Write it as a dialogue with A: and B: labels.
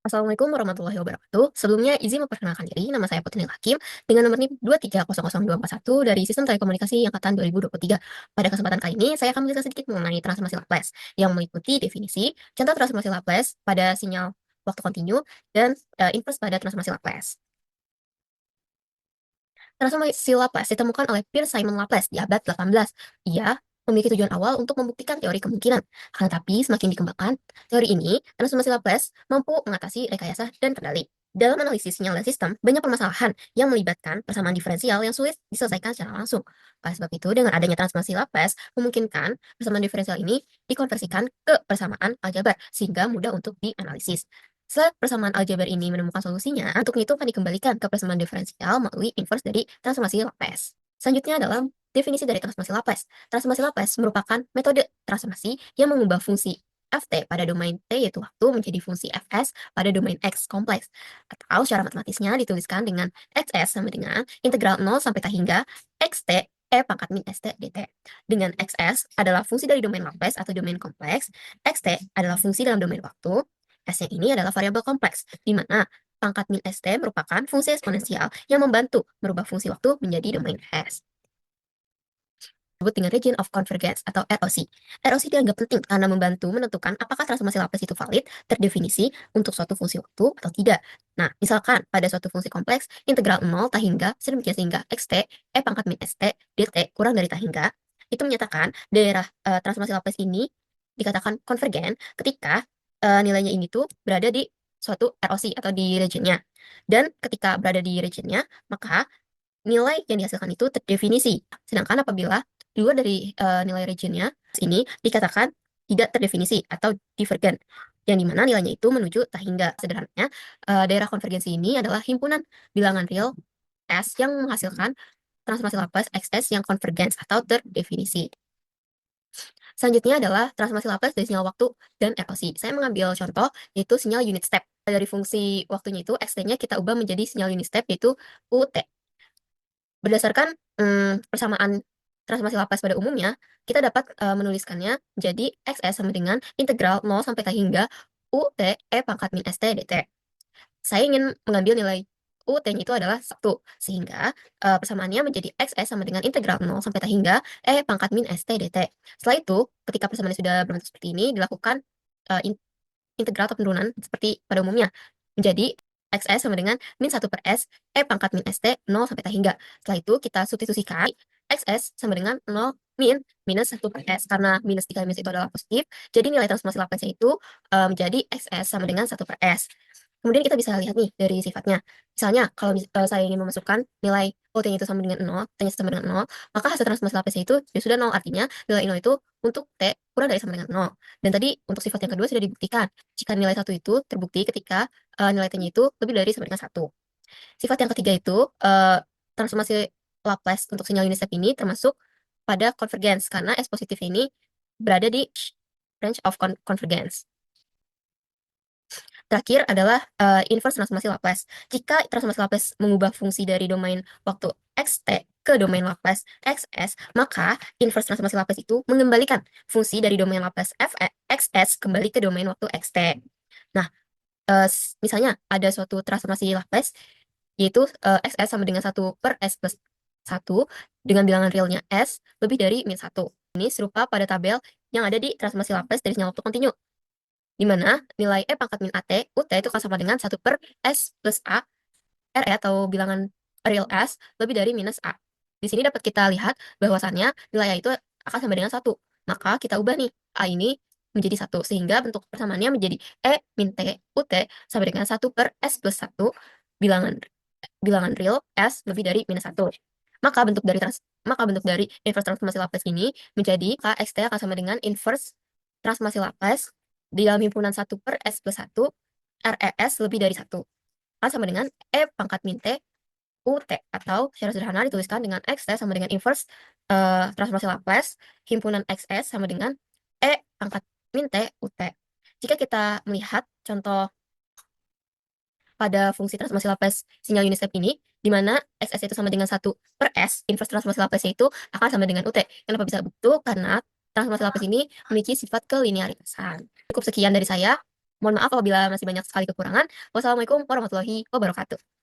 A: Assalamualaikum warahmatullahi wabarakatuh. Sebelumnya izin memperkenalkan diri, nama saya Putri Hakim dengan nomor NIM 2300241 dari Sistem Telekomunikasi Angkatan 2023. Pada kesempatan kali ini, saya akan menjelaskan sedikit mengenai transformasi Laplace yang meliputi definisi, contoh transformasi Laplace pada sinyal waktu kontinu, dan inverse pada transformasi Laplace. Transformasi Laplace ditemukan oleh Pierre Simon Laplace di abad 18. Ia memiliki tujuan awal untuk membuktikan teori kemungkinan. Akan tetapi, semakin dikembangkan, teori ini, transformasi Laplace, mampu mengatasi rekayasa dan kendali. Dalam analisis sinyal dan sistem, banyak permasalahan yang melibatkan persamaan diferensial yang sulit diselesaikan secara langsung. Oleh sebab itu, dengan adanya transformasi Laplace, memungkinkan persamaan diferensial ini dikonversikan ke persamaan aljabar, sehingga mudah untuk dianalisis. Setelah persamaan aljabar ini menemukan solusinya, untuk itu akan dikembalikan ke persamaan diferensial melalui inverse dari transformasi Laplace. Selanjutnya adalah definisi dari transformasi Laplace. Transformasi Laplace merupakan metode transformasi yang mengubah fungsi ft pada domain t yaitu waktu menjadi fungsi fs pada domain x kompleks. Atau secara matematisnya dituliskan dengan xs sama dengan integral 0 sampai t hingga xt e pangkat min st dt. Dengan xs adalah fungsi dari domain Laplace atau domain kompleks, xt adalah fungsi dalam domain waktu, S yang ini adalah variabel kompleks, di mana pangkat min ST merupakan fungsi eksponensial yang membantu merubah fungsi waktu menjadi domain S. Disebut dengan region of convergence atau ROC. ROC dianggap penting karena membantu menentukan apakah transformasi Laplace itu valid, terdefinisi untuk suatu fungsi waktu atau tidak. Nah, misalkan pada suatu fungsi kompleks, integral 0 tak hingga sedemikian sehingga xt, e pangkat min st, dt kurang dari tak hingga, itu menyatakan daerah transformasi Laplace ini dikatakan konvergen ketika nilainya ini tuh berada di suatu ROC atau di regionnya. Dan ketika berada di regionnya, maka nilai yang dihasilkan itu terdefinisi. Sedangkan apabila di luar dari nilai regionnya ini dikatakan tidak terdefinisi atau divergen, yang dimana nilainya itu menuju tak hingga. Sederhananya, daerah konvergensi ini adalah himpunan bilangan real S yang menghasilkan transformasi Laplace XS yang konvergens atau terdefinisi. Selanjutnya adalah transformasi Laplace dari sinyal waktu dan ROC. Saya mengambil contoh yaitu sinyal unit step. Dari fungsi waktunya itu, xt-nya kita ubah menjadi sinyal unit step yaitu ut. Berdasarkan persamaan transformasi Laplace pada umumnya, kita dapat menuliskannya menjadi xs sama dengan integral 0 sampai t hingga ut e pangkat min st dt. Saya ingin mengambil nilai ut-nya itu adalah 1, sehingga persamaannya menjadi xs sama dengan integral 0 sampai t hingga e pangkat min st dt. Setelah itu, ketika persamaannya sudah berbentuk seperti ini, dilakukan integral atau penurunan seperti pada umumnya, menjadi xs sama dengan min 1 per s, e pangkat min st, 0 sampai t hingga. Setelah itu, kita substitusikan xs sama dengan 0 min minus 1 per s. Karena minus dikali minus itu adalah positif, jadi nilai transformasi Laplace itu menjadi xs sama dengan 1 per s. Kemudian kita bisa lihat nih dari sifatnya. Misalnya, kalau saya ingin memasukkan nilai ut-nya itu sama dengan 0, t-nya sama dengan 0, maka hasil transformasi Laplace itu ya sudah 0. Artinya, nilai 0 itu untuk t kurang dari sama dengan 0. Dan tadi untuk sifat yang kedua sudah dibuktikan. Jika nilai 1 itu terbukti ketika nilai t-nya itu lebih dari sama dengan 1. Sifat yang ketiga itu, transformasi Laplace untuk sinyal unit step ini termasuk pada convergence, karena S positif ini berada di range of convergence. Terakhir adalah inverse transformasi Laplace. Jika transformasi Laplace mengubah fungsi dari domain waktu xt ke domain Laplace xs, maka inverse transformasi Laplace itu mengembalikan fungsi dari domain Laplace xs kembali ke domain waktu xt. Nah, misalnya ada suatu transformasi Laplace, yaitu xs sama dengan 1 per s plus 1 dengan bilangan realnya s lebih dari min 1. Ini serupa pada tabel yang ada di transformasi Laplace dari sinyal waktu kontinu, di mana nilai E pangkat min AT, UT itu akan sama dengan 1 per S plus A, RE atau bilangan real S lebih dari minus A. Di sini dapat kita lihat bahwasannya nilai A itu akan sama dengan 1. Maka kita ubah nih A ini menjadi 1, sehingga bentuk persamaannya menjadi E min T, UT sama dengan 1 per S plus 1, bilangan real S lebih dari minus 1. Maka bentuk dari inverse transformasi Laplace ini menjadi KXT akan sama dengan inverse transformasi Laplace di dalam himpunan 1 per S plus 1, RES lebih dari 1. Akan sama dengan E pangkat min T, UT. Atau secara sederhana dituliskan dengan XT sama dengan inverse transformasi Laplace, himpunan XS sama dengan E pangkat min T, UT. Jika kita melihat contoh pada fungsi transformasi Laplace sinyal unit step ini, di mana XS itu sama dengan 1 per S, inverse transformasi Laplace itu akan sama dengan UT. Kenapa bisa begitu? Karena transformasi Laplace ini memiliki sifat kelinearitasan. Cukup sekian dari saya. Mohon maaf apabila masih banyak sekali kekurangan. Wassalamualaikum warahmatullahi wabarakatuh.